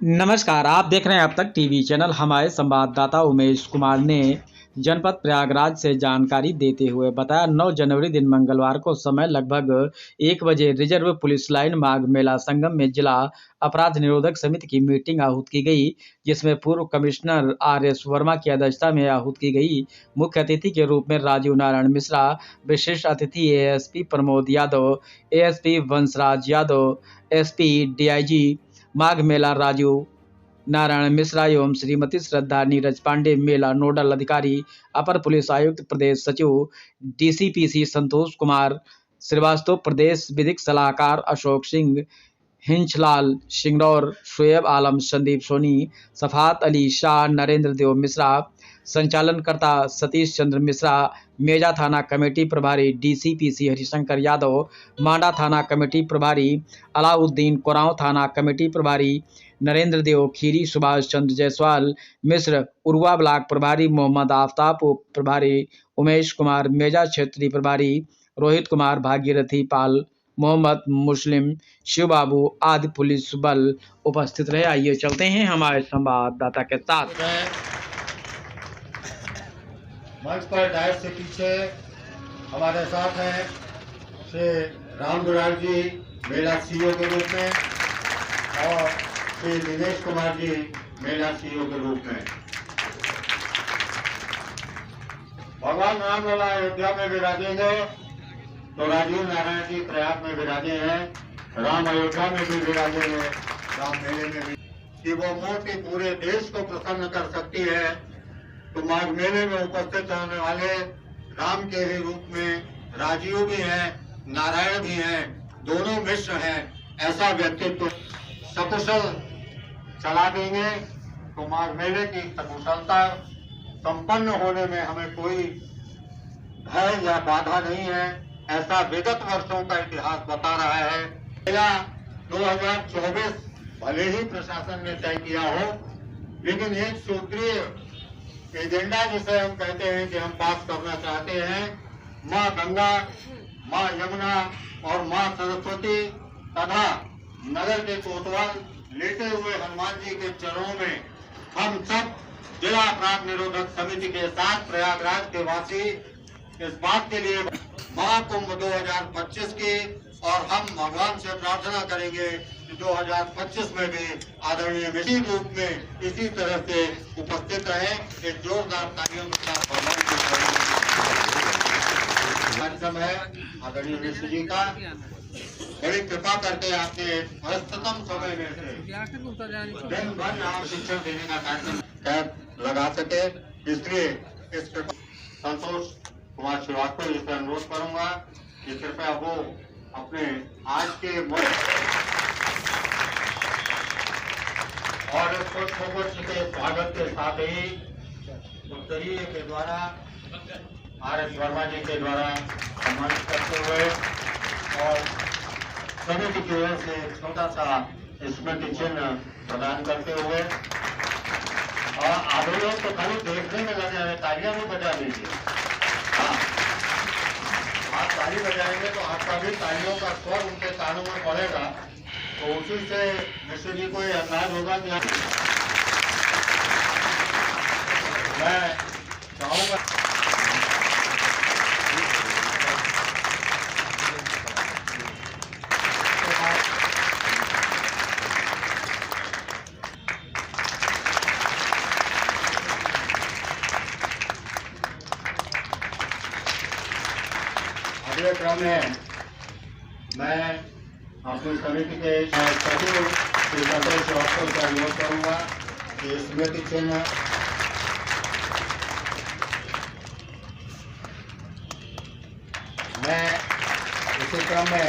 नमस्कार, आप देख रहे हैं अब तक टीवी चैनल। हमारे संवाददाता उमेश कुमार ने जनपद प्रयागराज से जानकारी देते हुए बताया, 9 जनवरी दिन मंगलवार को समय लगभग 1 बजे reserve police line Magh Mela संगम में जिला अपराध निरोधक समिति की मीटिंग आहूत की गई, जिसमें पूर्व कमिश्नर RS वर्मा की अध्यक्षता में आहूत की गई। मुख्य अतिथि के रूप में राजीव नारायण मिश्रा, विशिष्ट अतिथि ASP Pramod Yadav, ASP Vanshraj Yadav, SP DIG Magh Mela Rajiv Narayan Mishra एवं श्रीमती श्रद्धा नीरज पांडे, मेला नोडल अधिकारी अपर पुलिस आयुक्त प्रदेश सचिव DCPC संतोष कुमार श्रीवास्तव, प्रदेश विधिक सलाहकार अशोक सिंह, हिंचलाल सिंगरौर, शुएब आलम, संदीप सोनी, सफात अली शाह, नरेंद्र देव मिश्रा, संचालनकर्ता सतीश चंद्र मिश्रा, मेजा थाना कमेटी प्रभारी DCPC हरिशंकर यादव, मांडा थाना कमेटी प्रभारी अलाउद्दीन, कोरांव थाना कमेटी प्रभारी नरेंद्र देव खीरी, सुभाष चंद्र जायसवाल मिश्र, उरुआ ब्लॉक प्रभारी मोहम्मद आफ्ताब, उप प्रभारी उमेश कुमार, मेजा क्षेत्रीय प्रभारी रोहित कुमार, भागीरथी पाल, मोहम्मद मुस्लिम, शिव बाबू आदि पुलिस बल उपस्थित रहे। आइए चलते हैं हमारे संवाददाता के साथ। मंच पर डायस से पीछे हमारे साथ हैं श्री राम दुलाल जी, मेला CEO के रूप में, और श्री दिनेश कुमार जी, मेला CEO के रूप में। भगवान राम लला अयोध्या में विराजेंगे तो राजीव नारायण जी प्रयाग में विराजे हैं, राम अयोध्या में भी विराजे हैं, राम मेले में भी। कि वो मूर्ति पूरे देश को प्रसन्न कर सकती है, तो माघ मेले में उपस्थित होने वाले राम के ही रूप में राजीव भी हैं, नारायण भी हैं, दोनों मिश्र हैं, ऐसा व्यक्तित्व सकुशल चला देंगे तो माघ मेले की सकुशलता संपन्न होने में हमें कोई भय या बाधा नहीं है, ऐसा विगत वर्षों का इतिहास बता रहा है। मेला 2024 भले ही प्रशासन ने तय किया हो, लेकिन एक सूत्रीय एजेंडा जिसे हम कहते हैं कि हम पास करना चाहते हैं, माँ गंगा, माँ यमुना और माँ सरस्वती तथा नगर के कोतवाल लेटे हुए हनुमान जी के चरणों में हम सब जिला अपराध निरोधक समिति के साथ प्रयागराज के वासी इस बात के लिए महाकुंभ 2025 की, और हम भगवान से प्रार्थना करेंगे कि 2025 में भी आदरणीय इसी रूप में इसी तरह से उपस्थित रहे। एक जोरदार तालियों के साथ कार्यक्रम है आदरणीय मिश्र जी का, बड़ी कृपा करके आपके व्यस्ततम समय में से दिन भर यहाँ शिक्षण देने का कार्यक्रम लगा सके, इसलिए इस कृपा संतोष कुमार श्रीवास्तव जी से अनुरोध करूंगा कि कृपया वो अपने आज के और पुष्प के स्वागत के साथ ही उत्तरीय के द्वारा RS वर्मा जी के द्वारा सम्मानित करते हुए और समिति की ओर से छोटा सा स्मृति चिन्ह प्रदान करते हुए, और आधे लोग तो खाली देखने में लगे हैं, तालियां भी बजा दीजिए। आप ताली बजाएंगे तो आपका भी तालियों का स्वर उनके कानों में पड़ेगा, तो उसी से मिश्र जी को ये अंदाज होगा कि मैं चाहूंगा अगले क्रम में मैं अपनी समिति के सचिव श्री संतोष श्रीवास्तव का अनुरोध करूंगा कि स्मृति चिन्ह मैं इसी क्रम में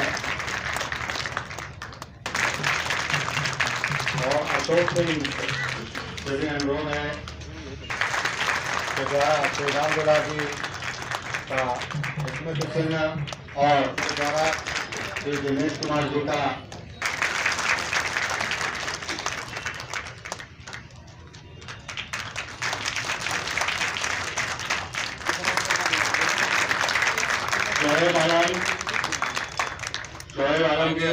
और अशोक सिंह से अनुरोध है के द्वारा श्री राम दुलाल जी का स्मृति चिन्ह और द्वारा श्री दिनेश कुमार जी का शोएब आलम के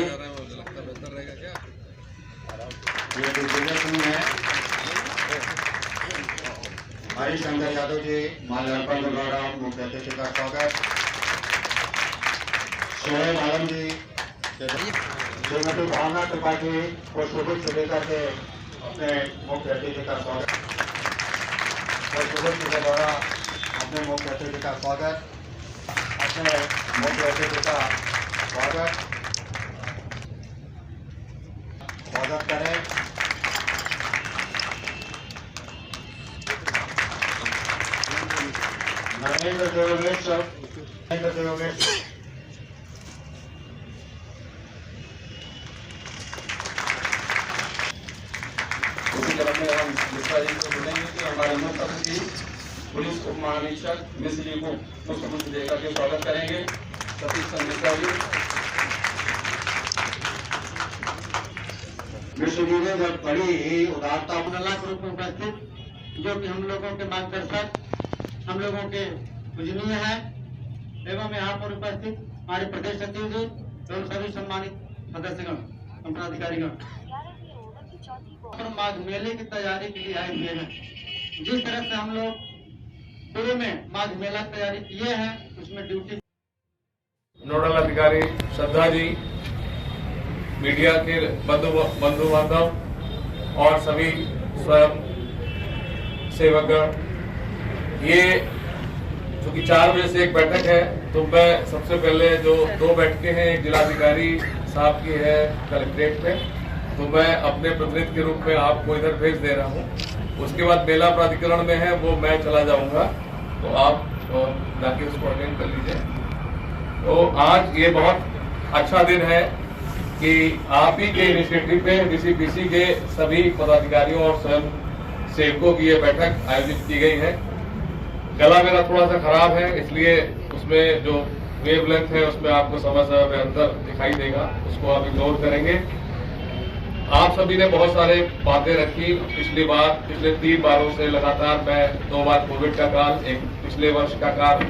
ये दिग्विजय सिंह है। हरीश चंद्र यादव जी माल्यार्पण के द्वारा मुख्य अतिथि का स्वागत। सोहेब आलम जी, श्रीमती भावना त्रिपाठी को शुभेच्छा लेकर के अपने मुख्य अतिथि का स्वागत। शुभेच्छा के द्वारा अपने मुख्य अतिथि का स्वागत, अपने मुख्य अतिथि का स्वागत करें। नरेंद्र देवमेश उसी क्रम में हम मिश्रा जी को बोलेंगे कि हमारे मुख्य अतिथि पुलिस उप महानिरीक्षक मिश्र जी को मुख्यमंत्री देकर के स्वागत करेंगे। सतीश चंद्र मिश्रा जी। मिश्र जी ने जब बड़ी ही उदारता लाख रूप में उपस्थित, जो कि हम लोगों के मार्गदर्शक, हम लोगों के पूजनीय है, एवं यहाँ पर उपस्थित हमारे प्रदेश सचिव जी एवं सभी सम्मानित सदस्यगण एवं पदाधिकारीगण माघ मेले की तैयारी के लिए आए हुए हैं। जिस तरह से हम लोग पूर्व में माघ मेला की तैयारी किए हैं, उसमें ड्यूटी नोडल अधिकारी श्रद्धा जी, मीडिया के बंधु बांधव और सभी स्वयं सेवकगण, ये चूंकि 4 बजे से एक बैठक है, तो मैं सबसे पहले जो 2 बैठकें हैं, एक जिलाधिकारी साहब की है कलेक्ट्रेट में, तो मैं अपने प्रतिनिधि के रूप में आपको इधर भेज दे रहा हूँ। उसके बाद मेला प्राधिकरण में है, वो मैं चला जाऊंगा, तो आप जाके उसको अटेंड कर लीजिए। तो आज ये बहुत अच्छा दिन है कि आप ही के इनिशिएटिव पे डीसीपीसी के सभी पदाधिकारियों और स्वयं सेवकों की ये बैठक आयोजित की गई है। गला मेरा थोड़ा सा खराब है, इसलिए उसमें जो वेवलेंथ है उसमें आपको समय समय में अंतर दिखाई देगा, उसको आप इग्नोर करेंगे। आप सभी ने बहुत सारे बातें रखी। पिछले 3 बारों से लगातार मैं 2 बार कोविड का काल, एक पिछले वर्ष का काल,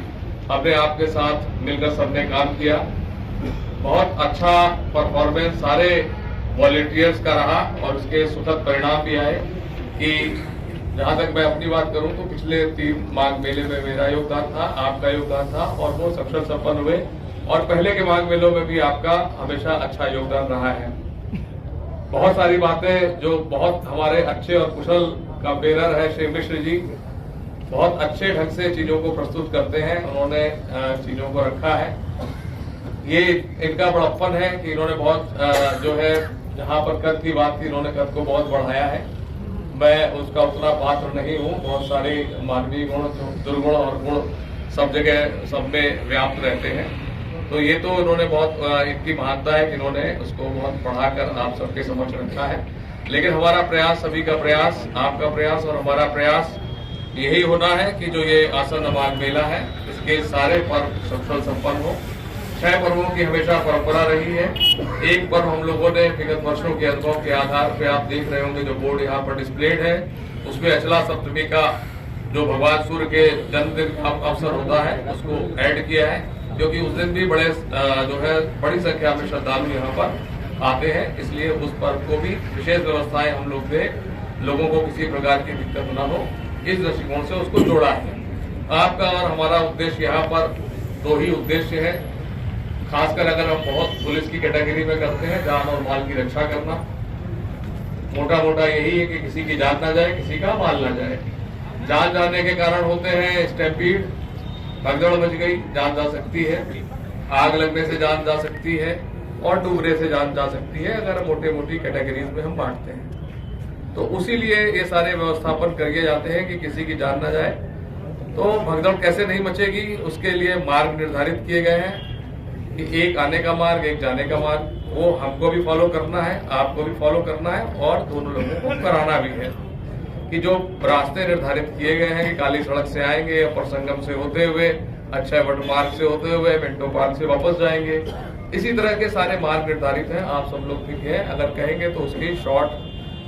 अपने आपके साथ मिलकर सबने काम किया। बहुत अच्छा परफॉर्मेंस सारे वॉलंटियर्स का रहा और उसके सुखद परिणाम भी आए कि जहां तक मैं अपनी बात करूं तो पिछले 3 माघ मेले में मेरा योगदान था, आपका योगदान था और वो सफल संपन्न हुए। और पहले के माघ मेलों में भी आपका हमेशा अच्छा योगदान रहा है। बहुत सारी बातें जो बहुत हमारे अच्छे और कुशल कंपेनर है श्री मिश्र जी, बहुत अच्छे ढंग से चीजों को प्रस्तुत करते हैं, उन्होंने चीजों को रखा है। ये इनका बड़प्पन है कि इन्होंने बहुत जो है जहां पर कद की बात थी, इन्होंने कद को बहुत बढ़ाया है। मैं उसका उतना पात्र नहीं हूँ। बहुत सारे मानवीय गुण, दुर्गुण और गुण सब जगह सब में व्याप्त रहते हैं, तो ये तो इन्होंने बहुत इनकी महानता है कि इन्होंने उसको बहुत बढ़ाकर आप सबके समक्ष रखा है। लेकिन हमारा प्रयास, सभी का प्रयास, आपका प्रयास और हमारा प्रयास यही होना है कि जो ये आसन माघ मेला है, इसके सारे पर्व सफल संपन्न हो। 6 पर्वों की हमेशा परंपरा रही है। एक पर्व हम लोगों ने विगत वर्षों के अनुभव के आधार पर, आप देख रहे होंगे जो बोर्ड यहाँ पर डिस्प्लेड है, उसमें अचला सप्तमी का जो भगवान सूर्य के जन्मदिन का अवसर होता है उसको ऐड किया है, क्योंकि उस दिन भी बड़ी संख्या में श्रद्धालु यहाँ पर आते हैं। इसलिए उस पर्व को भी विशेष व्यवस्थाएं हम लोग ने, लोगों को किसी प्रकार की दिक्कत न हो, इस दृष्टिकोण से उसको जोड़ा है। आपका और हमारा उद्देश्य यहाँ पर 2 ही उद्देश्य है। खासकर अगर हम बहुत पुलिस की कैटेगरी में करते हैं, जान और माल की रक्षा करना, मोटा यही है कि किसी की जान ना जाए, किसी का माल ना जाए। जान जाने के कारण होते हैं स्टैम्पीड, भगदड़ मच गई, जान जा सकती है, आग लगने से जान जा सकती है और डूबने से जान जा सकती है, अगर मोटी कैटेगरीज में हम बांटते हैं। तो उसी लिए ये सारे व्यवस्थापन किए जाते हैं कि किसी की जान ना जाए। तो भगदड़ कैसे नहीं मचेगी, उसके लिए मार्ग निर्धारित किए गए हैं कि एक आने का मार्ग, एक जाने का मार्ग, वो हमको भी फॉलो करना है, आपको भी फॉलो करना है और दोनों लोगों को कराना भी है। कि जो रास्ते निर्धारित किए गए हैं कि काली सड़क से आएंगे, अपर संगम से होते हुए, अक्षय वट मार्ग से होते हुए मिंटो पार्क से वापस जाएंगे, इसी तरह के सारे मार्ग निर्धारित हैं। आप सब लोग भी हैं, अगर कहेंगे तो उसकी शॉर्ट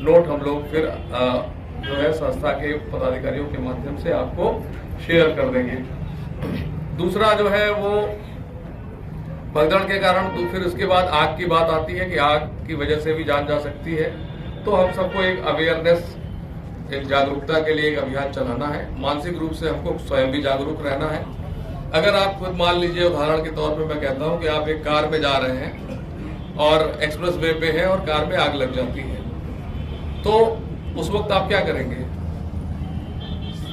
नोट हम लोग फिर जो है संस्था के पदाधिकारियों के माध्यम से आपको शेयर कर देंगे। दूसरा जो है वो भगदड़ के कारण, तो फिर उसके बाद आग की बात आती है कि आग की वजह से भी जान जा सकती है। तो हम सबको एक अवेयरनेस, एक जागरूकता के लिए एक अभियान चलाना है। मानसिक रूप से हमको स्वयं भी जागरूक रहना है। अगर आप खुद मान लीजिए, उदाहरण के तौर पे मैं कहता हूँ कि आप एक कार में जा रहे हैं और एक्सप्रेस वे पे है और कार में आग लग जाती है, तो उस वक्त आप क्या करेंगे?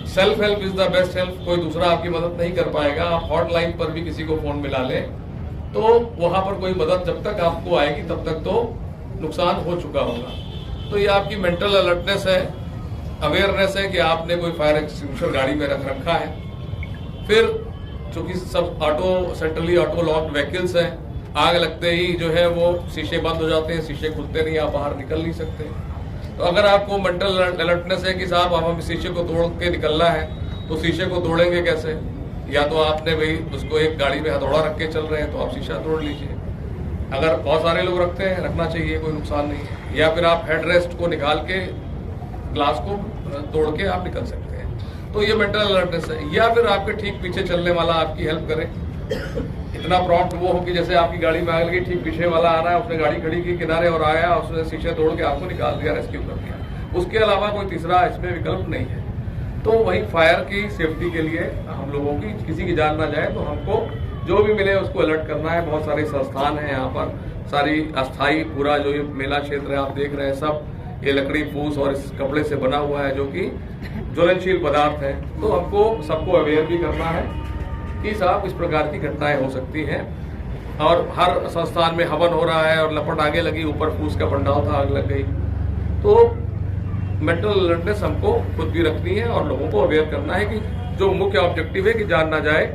Self help is the best help. कोई दूसरा आपकी मदद नहीं कर पाएगा। आप हॉटलाइन पर भी किसी को फोन मिला लें तो वहां पर कोई मदद जब तक आपको आएगी तब तक तो नुकसान हो चुका होगा। तो ये आपकी मेंटल अलर्टनेस है, अवेयरनेस है कि आपने कोई फायर एक्सटिंग्विशर गाड़ी में रख रखा है। फिर चूंकि सब सेंट्रली ऑटो लॉक्ड व्हीकल्स हैं, आग लगते ही जो है वो शीशे बंद हो जाते हैं, शीशे खुलते नहीं, आप बाहर निकल नहीं सकते। तो अगर आपको मेंटल अलर्टनेस है कि साहब हम शीशे को तोड़ के निकलना है, तो शीशे को तोड़ेंगे कैसे? या तो आपने भाई उसको एक गाड़ी में हथौड़ा रख के चल रहे हैं तो आप शीशा तोड़ लीजिए। अगर बहुत सारे लोग रखते हैं, रखना चाहिए, कोई नुकसान नहीं है। या फिर आप हेडरेस्ट को निकाल के ग्लास को तोड़ के आप निकल सकते हैं। तो ये मेंटल अलर्टनेस है। या फिर आपके ठीक पीछे चलने वाला आपकी हेल्प करे, इतना प्रॉम्प्ट वो हो कि जैसे आपकी गाड़ी में आग लगी, ठीक पीछे वाला आ रहा है, उसने गाड़ी खड़ी की किनारे और आया, उसने शीशे तोड़ के आपको निकाल दिया, रेस्क्यू कर दिया। उसके अलावा कोई तीसरा इसमें विकल्प नहीं है। तो वही फायर की सेफ्टी के लिए हम लोगों की किसी की जान ना जाए तो हमको जो भी मिले उसको अलर्ट करना है। बहुत सारे संस्थान हैं यहाँ पर, सारी अस्थाई, पूरा जो ये मेला क्षेत्र है आप देख रहे हैं, सब ये लकड़ी, फूस और इस कपड़े से बना हुआ है जो कि ज्वलनशील पदार्थ है। तो हमको सबको अवेयर भी करना है कि साहब इस प्रकार की घटनाएं हो सकती हैं। और हर संस्थान में हवन हो रहा है और लपट आगे लगी, ऊपर फूस का पंडाल था, आग लग गई। तो मेंटल अलर्टनेस हमको खुद भी रखनी है और लोगों को अवेयर करना है कि जो मुख्य ऑब्जेक्टिव है कि जान ना जाए।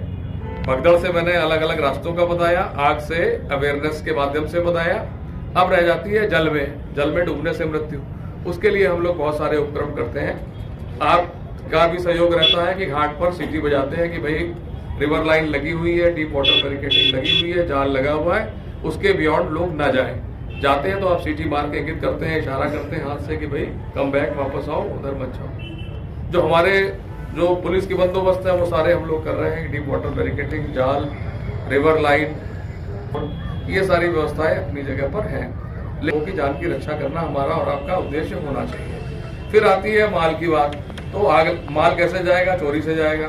भगदड़ से मैंने अलग अलग रास्तों का बताया, आग से अवेयरनेस के माध्यम से बताया। अब रह जाती है जल में डूबने से मृत्यु। उसके लिए हम लोग बहुत सारे उपक्रम करते हैं। आपका भी सहयोग रहता है कि घाट पर सीटी बजाते हैं कि भाई रिवर लाइन लगी हुई है, डीप वाटर बैरिकेडिंग लगी हुई है, जाल लगा हुआ है, उसके बियॉन्ड लोग ना जाएं। जाते हैं तो आप सीटी मार के इंगित करते हैं, इशारा करते हैं हाथ से कि भाई कम बैक, वापस आओ, उधर मत जाओ। जो हमारे जो पुलिस की बंदोबस्त है वो सारे हम लोग कर रहे हैं। डीप वाटर बैरिकेडिंग, जाल, रिवर लाइन, ये सारी व्यवस्थाएं अपनी जगह पर हैं। लोगों की जान की रक्षा करना हमारा और आपका उद्देश्य होना चाहिए। फिर आती है माल की बात। तो माल कैसे जाएगा? चोरी से जाएगा।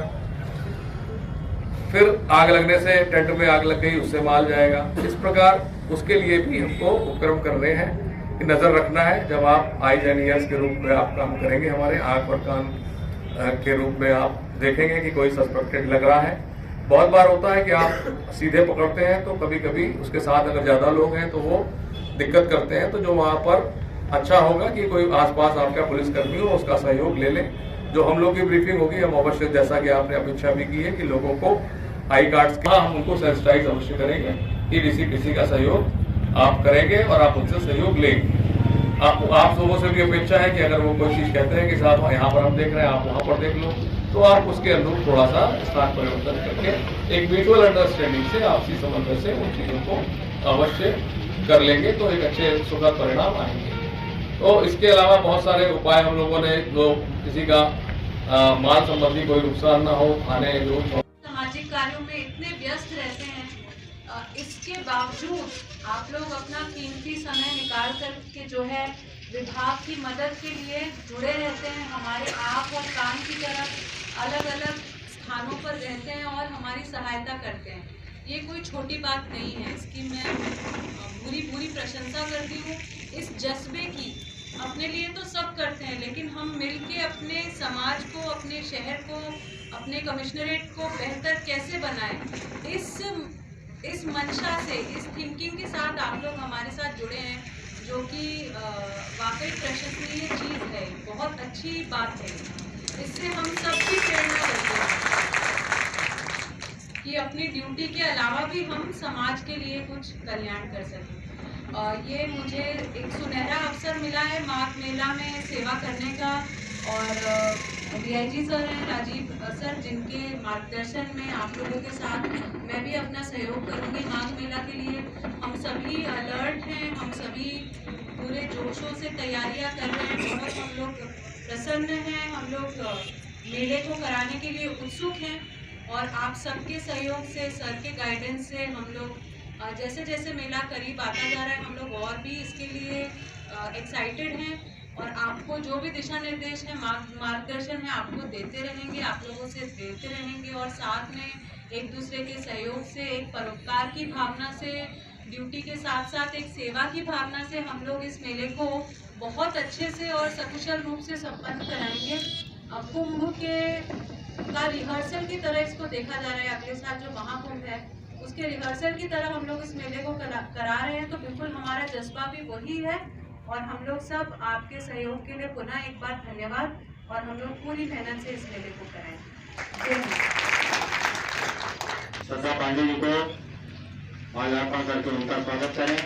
फिर आग लगने से, टेंट में आग लग गई, उससे माल जाएगा। इस प्रकार उसके लिए भी हमको उपक्रम करने हैं कि नजर रखना है। जब आप आईज एंड ईयर्स के रूप में आप काम करेंगे, हमारे आंख और कान के रूप में आप देखेंगे कि कोई सस्पेक्टेड लग रहा है। बहुत बार होता है कि आप सीधे पकड़ते हैं तो कभी कभी उसके साथ अगर ज्यादा लोग हैं तो वो दिक्कत करते हैं। तो जो वहां पर अच्छा होगा कि कोई आसपास आपका पुलिसकर्मी हो, उसका सहयोग ले लें। जो हम लोग की ब्रीफिंग होगी, हम अवश्य, जैसा कि आपने अपेक्षा भी की है कि लोगों को आई कार्ड्स का हम उनको सेंसिटाइज अवश्य करेंगे कि किसी का सहयोग आप करेंगे और आप उनसे सहयोग लेंगे। आप लोगों से भी अपेक्षा है कि अगर वो कोई चीज कहते हैं कि साहब यहाँ पर हम देख रहे हैं, आप वहां पर देख लो, तो आप उसके अनुरूप थोड़ा सा स्थान परिवर्तन करके एक म्यूचुअल अंडरस्टैंडिंग से, आपसी समन्वय से उन चीजों को अवश्य कर लेंगे तो एक अच्छे सुखद परिणाम आएंगे। तो इसके अलावा बहुत सारे उपाय हम लोगों ने, जो किसी का माल संबंधी कोई नुकसान ना हो, खाने जो सामाजिक कार्यों में इतने व्यस्त रहते हैं, इसके बावजूद आप लोग अपना कीमती समय निकाल कर के जो है विभाग की मदद के लिए जुड़े रहते हैं। हमारे आँख और कान की तरह अलग अलग स्थानों पर रहते हैं और हमारी सहायता करते हैं। ये कोई छोटी बात नहीं है, इसकी मैं पूरी प्रशंसा करती हूँ। इस जज्बे की अपने लिए तो सब करते हैं, लेकिन हम मिलके अपने समाज को, अपने शहर को, अपने कमिश्नरेट को बेहतर कैसे बनाएं, इस मंशा से, इस थिंकिंग के साथ आप लोग हमारे साथ जुड़े हैं, जो कि वाकई प्रशंसनीय चीज़ है, बहुत अच्छी बात है। इससे हम सब की प्रेरणा लेते हैं कि अपनी ड्यूटी के अलावा भी हम समाज के लिए कुछ कल्याण कर सकें। ये मुझे एक सुनहरा अवसर मिला है माघ मेला में सेवा करने का, और DIG सर हैं, राजीव सर, जिनके मार्गदर्शन में आप लोगों के साथ मैं भी अपना सहयोग करूँगी माघ मेला के लिए। हम सभी अलर्ट हैं, हम सभी पूरे जोशों से तैयारियां कर रहे हैं, बहुत हम लोग प्रसन्न हैं, हम लोग मेले को कराने के लिए उत्सुक हैं, और आप सबके सहयोग से, सर के गाइडेंस से हम लोग जैसे जैसे मेला करीब आता जा रहा है हम लोग और भी इसके लिए एक्साइटेड हैं और आपको जो भी दिशा निर्देश है मार्गदर्शन है आपको देते रहेंगे, आप लोगों से देते रहेंगे और साथ में एक दूसरे के सहयोग से, एक परोपकार की भावना से, ड्यूटी के साथ साथ एक सेवा की भावना से हम लोग इस मेले को बहुत अच्छे से और सकुशल रूप से संपन्न कराएंगे। कुंभ के का रिहर्सल की तरह इसको देखा जा रहा है। अगले साल जो महाकुंभ है उसके रिहर्सल की तरह हम लोग इस मेले को करा रहे हैं, तो बिल्कुल हमारा जज्बा भी वही है और हम लोग सब आपके सहयोग के लिए पुनः एक बार धन्यवाद और हम लोग पूरी मेहनत से इस मेले को कराएं। श्रद्धा पांडे जी को माल्यार्पण करके उनका स्वागत करें।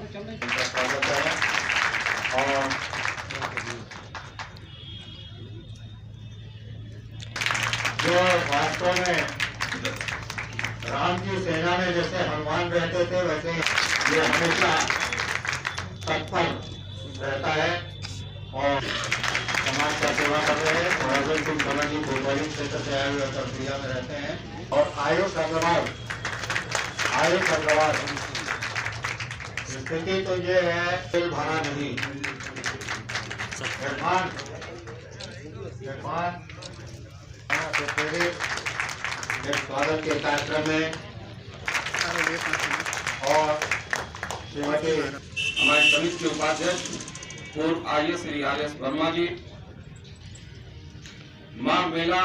उनका स्वागत करें और जो वास्तव में राम की सेना में जैसे हनुमान रहते थे वैसे ये हमेशा तत्पर रहता है और समाज का सेवा कर रहे हैं। और अर्जुन सिंह कमल जी भोपाली क्षेत्र से आए हुए प्रक्रिया में रहते हैं और आयुष अग्रवाल स्थिति तो ये है दिल भरा नहीं। स्वागत के कार्यक्रम में और श्रीमती हमारे समिति के उपाध्यक्ष पूर्व आईएएस श्री आर.एस. वर्मा जी, मां मेला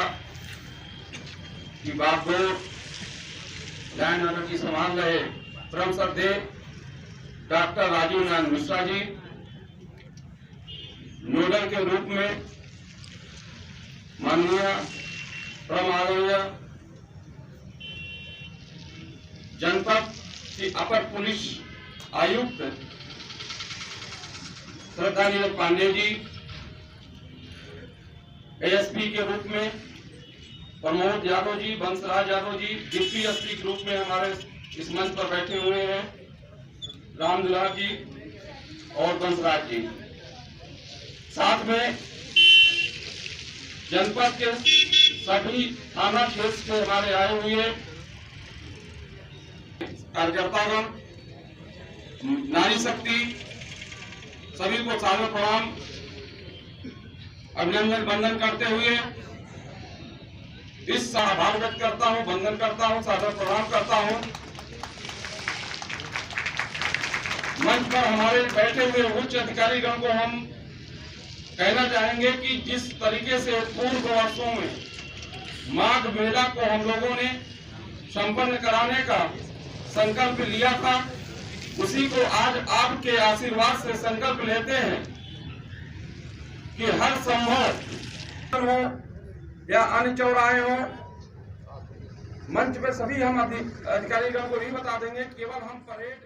की बागडोर लैंड ऑर्डर की संभाल रहे परम श्रद्धेय डॉक्टर राजीव नारायण मिश्रा जी, नोडल के रूप में माननीय परम आदरणीय जनपद की अपर पुलिस आयुक्त श्रद्धांजलि पांडे जी, एएसपी के रूप में प्रमोद यादव जी, बंसराज यादव जी, डिप्टी एसपी के रूप में हमारे इस मंच पर बैठे हुए हैं रामदुलार जी और बंसराज जी, साथ में जनपद के सभी थाना क्षेत्र से हमारे आए हुए कार्यकर्तागण, नारी शक्ति, सभी को सादर प्रणाम अभिनंदन वंदन करते हुए इस आभार व्यक्त करता हूं, वंदन करता हूं, सादर प्रणाम करता हूं। मंच पर हमारे बैठे हुए उच्च अधिकारीगण को हम कहना चाहेंगे कि जिस तरीके से पूर्व वर्षों में माघ मेला को हम लोगों ने संपन्न कराने का संकल्प लिया था, उसी को आज आपके आशीर्वाद से संकल्प लेते हैं कि हर संभव हो या अन्य चौराहे हो, मंच पे सभी हम अधिकारीगण को नहीं बता देंगे, केवल हम परेड